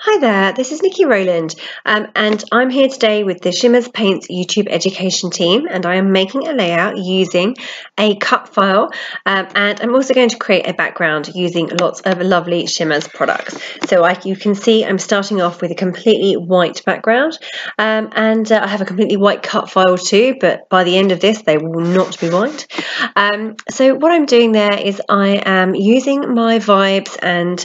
Hi there, this is Niki Rowland, and I'm here today with the Shimmerz Paints YouTube education team, and I am making a layout using a cut file, and I'm also going to create a background using lots of lovely Shimmerz products. So like you can see, I'm starting off with a completely white background, and I have a completely white cut file too, but by the end of this they will not be white. So what I'm doing there is I am using my Vibez and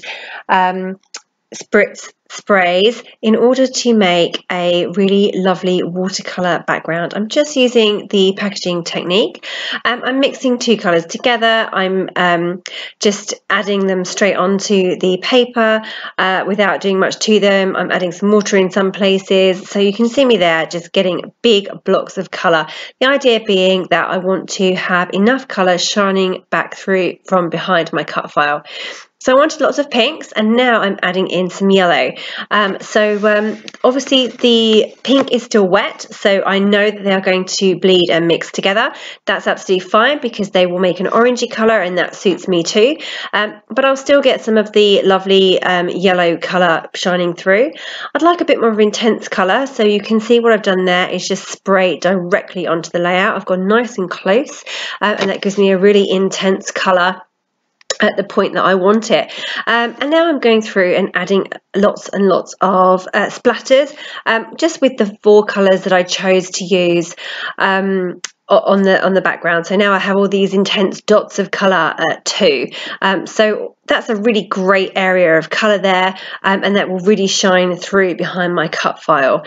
Spritz sprays in order to make a really lovely watercolor background. I'm just using the packaging technique. I'm mixing two colors together. I'm just adding them straight onto the paper without doing much to them. I'm adding some water in some places, so you can see me there just getting big blocks of color. The idea being that I want to have enough color shining back through from behind my cut file. So I wanted lots of pinks, and now I'm adding in some yellow. Obviously the pink is still wet, so I know that they are going to bleed and mix together. That's absolutely fine because they will make an orangey colour, and that suits me too. But I'll still get some of the lovely yellow colour shining through. I'd like a bit more of an intense colour, so you can see what I've done there is just spray directly onto the layout. I've gone nice and close, and that gives me a really intense colour at the point that I want it. And now I'm going through and adding lots and lots of splatters, just with the four colours that I chose to use on the background. So now I have all these intense dots of colour too. So that's a really great area of colour there, and that will really shine through behind my cut file,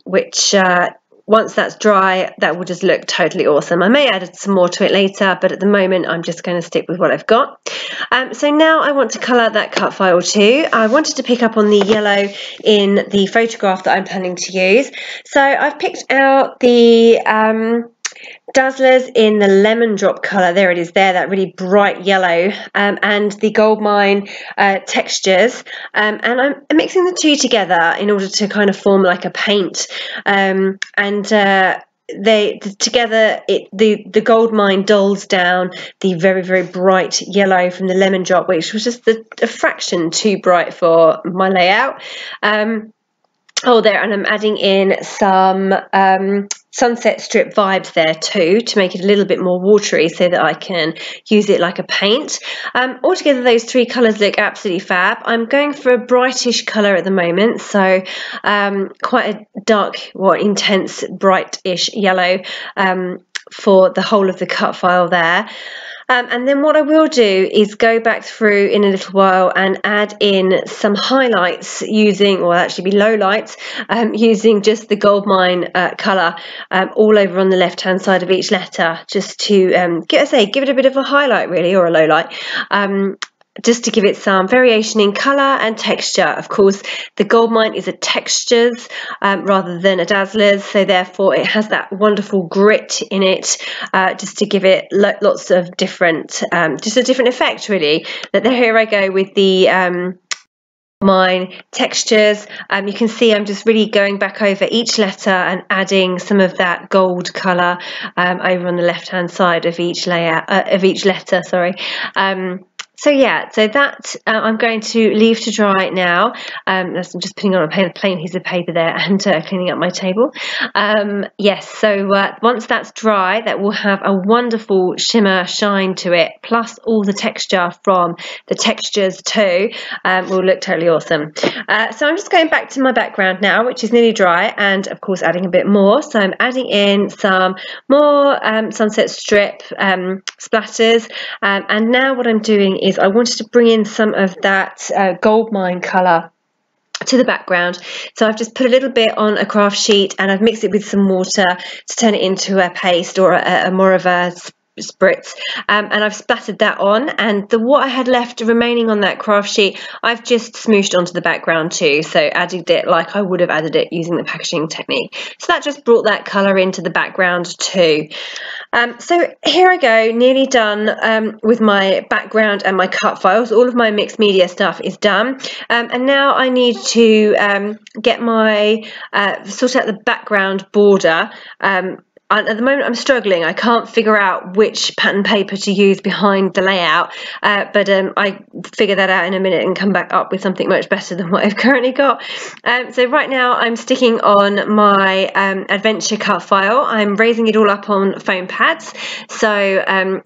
which once that's dry, that will just look totally awesome. I may add some more to it later, but at the moment I'm just going to stick with what I've got. So now I want to colour that cut file too. I wanted to pick up on the yellow in the photograph that I'm planning to use. So I've picked out the Dazzlers in the lemon drop colour. There it is there, that really bright yellow, and the Goldmine Texturez, and I'm mixing the two together in order to kind of form like a paint, the Goldmine dulls down the very, very bright yellow from the lemon drop, which was just a fraction too bright for my layout. Oh, there, and I'm adding in some sunset strip vibes there too to make it a little bit more watery so that I can use it like a paint. Altogether those three colours look absolutely fab. I'm going for a brightish colour at the moment, so quite a dark, intense brightish yellow for the whole of the cut file there. And then what I will do is go back through in a little while and add in some highlights using, or actually be lowlights, using just the Goldmine colour all over on the left hand side of each letter, just to give it a bit of a highlight really, or a low light. Just to give it some variation in colour and texture. Of course, the Goldmine is a Texturez rather than a Dazzlers, so therefore it has that wonderful grit in it, just to give it lots of different, just a different effect really. But here I go with the Goldmine Texturez. You can see I'm just really going back over each letter and adding some of that gold colour over on the left hand side of each letter, sorry. So yeah, so that I'm going to leave to dry now. I'm just putting on a plain piece of paper there and cleaning up my table. Yes, so once that's dry, that will have a wonderful shimmer shine to it, plus all the texture from the Texturez too will look totally awesome. So I'm just going back to my background now, which is nearly dry, and of course adding a bit more. So I'm adding in some more sunset strip splatters, and now what I'm doing is I wanted to bring in some of that Goldmine colour to the background. So I've just put a little bit on a craft sheet and I've mixed it with some water to turn it into a paste, or a more of a spritz, and I've splattered that on, and what I had left remaining on that craft sheet I've just smooshed onto the background too, so added it like I would have added it using the packaging technique. So that just brought that colour into the background too. So here I go, nearly done with my background and my cut files. All of my mixed media stuff is done, and now I need to get my sort out the background border at the moment I'm struggling. I can't figure out which pattern paper to use behind the layout, but I figure that out in a minute and come back up with something much better than what I've currently got. So right now I'm sticking on my adventure cut file. I'm raising it all up on foam pads, so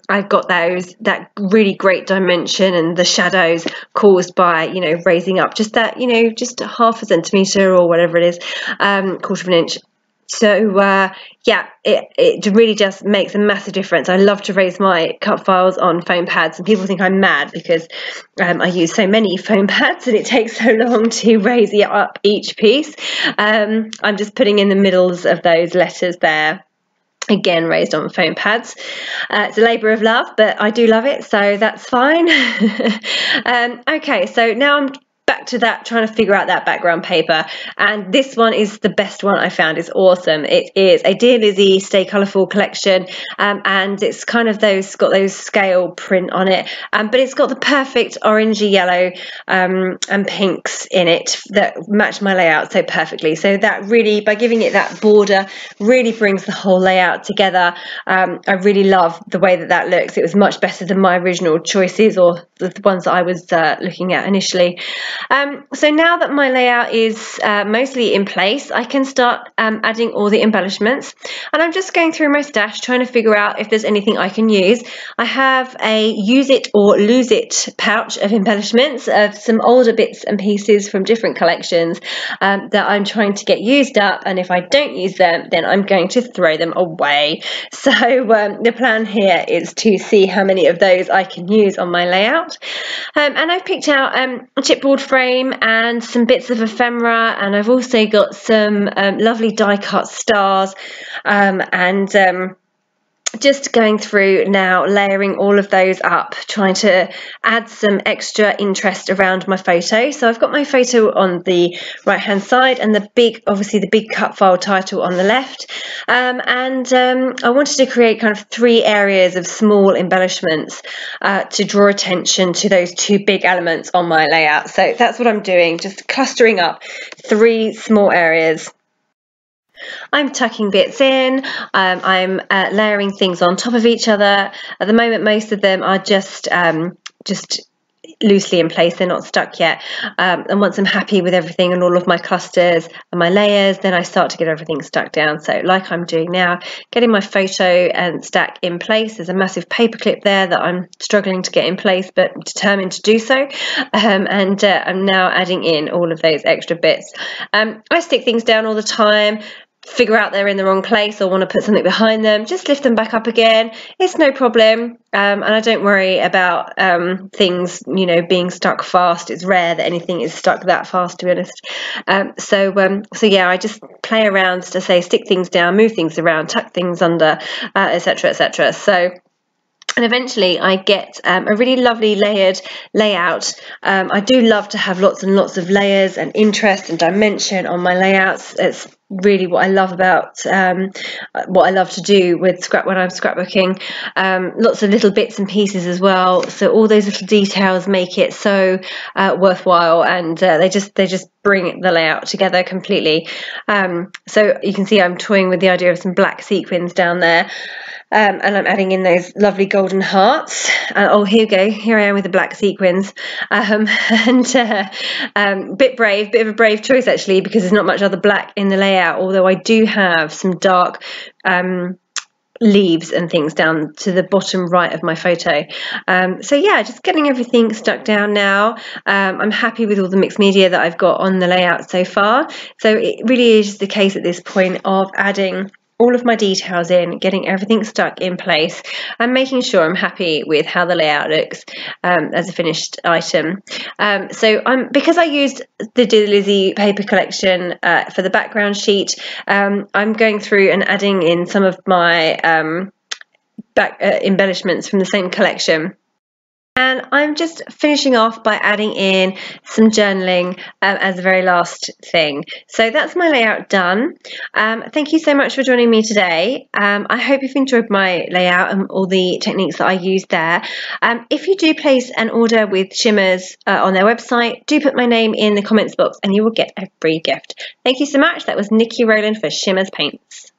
I've got that really great dimension and the shadows caused by, you know, raising up just that, you know, just half a centimetre or whatever it is, quarter of an inch. So yeah, it really just makes a massive difference. I love to raise my cut files on foam pads, and people think I'm mad because I use so many foam pads and it takes so long to raise up each piece. I'm just putting in the middles of those letters there, again raised on foam pads. It's a labour of love, but I do love it, so that's fine. Okay, so now I'm back to that, trying to figure out that background paper, and this one is the best one I found. It's awesome. It is a Dear Lizzie Stay Colourful collection, and it's kind of got those scale print on it, but it's got the perfect orangey yellow and pinks in it that match my layout so perfectly. So that really, by giving it that border, really brings the whole layout together. I really love the way that looks. It was much better than my original choices, or the ones that I was looking at initially. So now that my layout is mostly in place, I can start adding all the embellishments, and I'm just going through my stash trying to figure out if there's anything I can use. I have a use it or lose it pouch of embellishments of some older bits and pieces from different collections that I'm trying to get used up, and if I don't use them, then I'm going to throw them away. So the plan here is to see how many of those I can use on my layout, and I've picked out a chipboard frame and some bits of ephemera, and I've also got some lovely die cut stars, and just going through now, layering all of those up, trying to add some extra interest around my photo. So I've got my photo on the right hand side and obviously the big cut file title on the left, and I wanted to create kind of 3 areas of small embellishments to draw attention to those 2 big elements on my layout. So that's what I'm doing, just clustering up 3 small areas. I'm tucking bits in, I'm layering things on top of each other. At the moment, most of them are just loosely in place, they're not stuck yet. And once I'm happy with everything and all of my clusters and my layers, then I start to get everything stuck down. So like I'm doing now, getting my photo and stack in place. There's a massive paper clip there that I'm struggling to get in place, but determined to do so. And I'm now adding in all of those extra bits. I stick things down all the time, figure out they're in the wrong place or want to put something behind them, just lift them back up again. It's no problem, and I don't worry about things, you know, being stuck fast. It's rare that anything is stuck that fast, to be honest. So yeah, I just play around to say stick things down, move things around, tuck things under, etc, etc. So, and eventually I get a really lovely layered layout. I do love to have lots and lots of layers and interest and dimension on my layouts. It's really what I love about what I love to do with when I'm scrapbooking. Lots of little bits and pieces as well, so all those little details make it so worthwhile, and they just bring the layout together completely. So you can see I'm toying with the idea of some black sequins down there. And I'm adding in those lovely golden hearts. Oh, here we go. Here I am with the black sequins. Bit of a brave choice actually, because there's not much other black in the layout, although I do have some dark leaves and things down to the bottom right of my photo. So yeah, just getting everything stuck down now. I'm happy with all the mixed media that I've got on the layout so far. So it really is the case at this point of adding all of my details in, getting everything stuck in place, and making sure I'm happy with how the layout looks as a finished item. Because I used the Dear Lizzie paper collection for the background sheet, I'm going through and adding in some of my embellishments from the same collection. And I'm just finishing off by adding in some journaling as the very last thing. So that's my layout done. Thank you so much for joining me today. I hope you've enjoyed my layout and all the techniques that I used there. If you do place an order with Shimmerz on their website, do put my name in the comments box and you will get a free gift. Thank you so much. That was Niki Rowland for Shimmerz Paints.